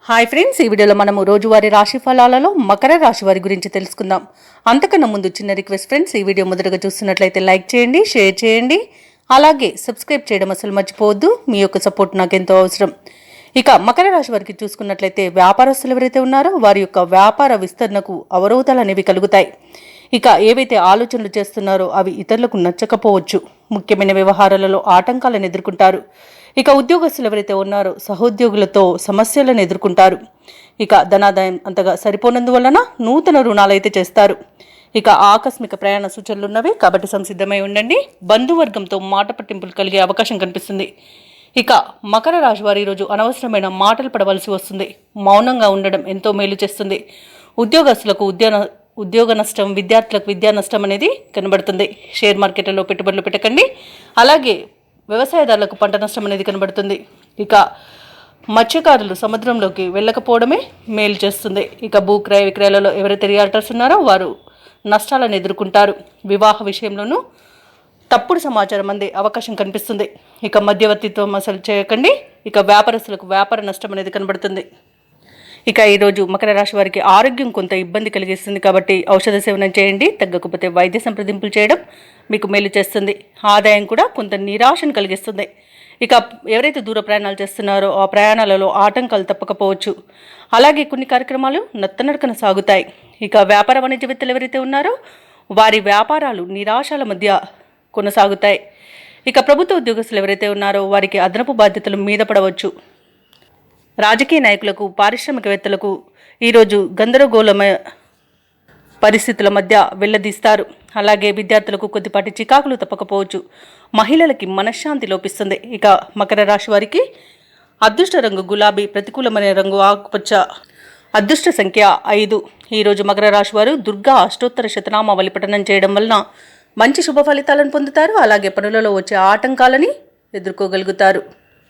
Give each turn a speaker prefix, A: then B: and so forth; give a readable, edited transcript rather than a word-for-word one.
A: Hi friends, ఈ వీడియోలో మనము రోజువారీ రాశి ఫలాలలో మకర రాశి వారి గురించి తెలుసుకుందాం. అంతకన్నా ముందు చిన్న రిక్వెస్ట్ ఫ్రెండ్స్, ఈ వీడియో మొదటగా చూస్తున్నట్లయితే లైక్ చేయండి, షేర్ చేయండి, అలాగే సబ్స్క్రైబ్ చేయడం అసలు మర్చిపోవద్దు. మీ యొక్క సపోర్ట్ నాకు ఎంతో అవసరం. ఇక మకర రాశి వారికి చూసుకున్నట్లయితే వ్యాపారస్తులు ఎవరైతే ఉన్నారో వారి యొక్క వ్యాపార విస్తరణకు అవరోధాలు అనేవి కలుగుతాయి. ఇక ఏవైతే ఆలోచనలు చేస్తున్నారో అవి ఇతరులకు నచ్చకపోవచ్చు. ముఖ్యమైన వ్యవహారాలలో ఆటంకాలను ఎదుర్కొంటారు. ఇక ఉద్యోగస్తులు ఎవరైతే ఉన్నారో సహోద్యోగులతో సమస్యలను ఎదుర్కొంటారు. ఇక ధనాదాయం అంతగా సరిపోనందువలన నూతన రుణాలు అయితే చేస్తారు. ఇక ఆకస్మిక ప్రయాణ సూచనలు ఉన్నవి కాబట్టి సంసిద్ధమై ఉండండి. బంధువర్గంతో మాట పట్టింపులు కలిగే అవకాశం కనిపిస్తుంది. ఇక మకర రాశి వారు ఈరోజు అనవసరమైన మాటలు పడవలసి వస్తుంది. మౌనంగా ఉండడం ఎంతో మేలు చేస్తుంది. ఉద్యోగస్తులకు ఉద్యోగ నష్టం, విద్యార్థులకు విద్యా నష్టం అనేది కనబడుతుంది. షేర్ మార్కెట్లలో పెట్టుబడులు పెట్టకండి. అలాగే వ్యవసాయదారులకు పంట నష్టం అనేది కనబడుతుంది. ఇక మత్స్యకారులు సముద్రంలోకి వెళ్ళకపోవడమే మేలు చేస్తుంది. ఇక భూక్రయ విక్రయాలలో ఎవరైతే రియాల్టర్స్ ఉన్నారో వారు నష్టాలను ఎదుర్కొంటారు. వివాహ విషయంలోనూ తప్పుడు సమాచారం అందే అవకాశం కనిపిస్తుంది. ఇక మధ్యవర్తిత్వం అసలు చేయకండి. ఇక వ్యాపారస్తులకు వ్యాపార నష్టం అనేది కనబడుతుంది. ఇక ఈరోజు మకర రాశి వారికి ఆరోగ్యం కొంత ఇబ్బంది కలిగిస్తుంది కాబట్టి ఔషధ సేవనం చేయండి. తగ్గకపోతే వైద్య సంప్రదింపులు చేయడం మీకు మేలు చేస్తుంది. ఆదాయం కూడా కొంత నిరాశను కలిగిస్తుంది. ఇక ఎవరైతే దూర ప్రయాణాలు చేస్తున్నారో ఆ ప్రయాణాలలో ఆటంకాలు తప్పకపోవచ్చు. అలాగే కొన్ని కార్యక్రమాలు నత్తనడకన సాగుతాయి. ఇక వ్యాపార వాణిజ్యవేత్తలు ఎవరైతే ఉన్నారో వారి వ్యాపారాలు నిరాశల మధ్య కొనసాగుతాయి. ఇక ప్రభుత్వ ఉద్యోగస్తులు ఎవరైతే ఉన్నారో వారికి అదనపు బాధ్యతలు మీద పడవచ్చు. రాజకీయ నాయకులకు, పారిశ్రామికవేత్తలకు ఈరోజు గందరగోళమయ పరిస్థితుల మధ్య వెళ్లదీస్తారు. అలాగే విద్యార్థులకు కొద్దిపాటి చికాకులు తప్పకపోవచ్చు. మహిళలకి మనశ్శాంతి లోపిస్తుంది. ఇక మకర రాశి వారికి అదృష్ట రంగు గులాబీ, ప్రతికూలమైన రంగు ఆకుపచ్చ, అదృష్ట సంఖ్య 5. ఈరోజు మకర రాశి వారు దుర్గా అష్టోత్తర శతనామావళి పఠనం చేయడం వలన మంచి శుభ ఫలితాలను పొందుతారు. అలాగే పనులలో వచ్చే ఆటంకాలని ఎదుర్కోగలుగుతారు.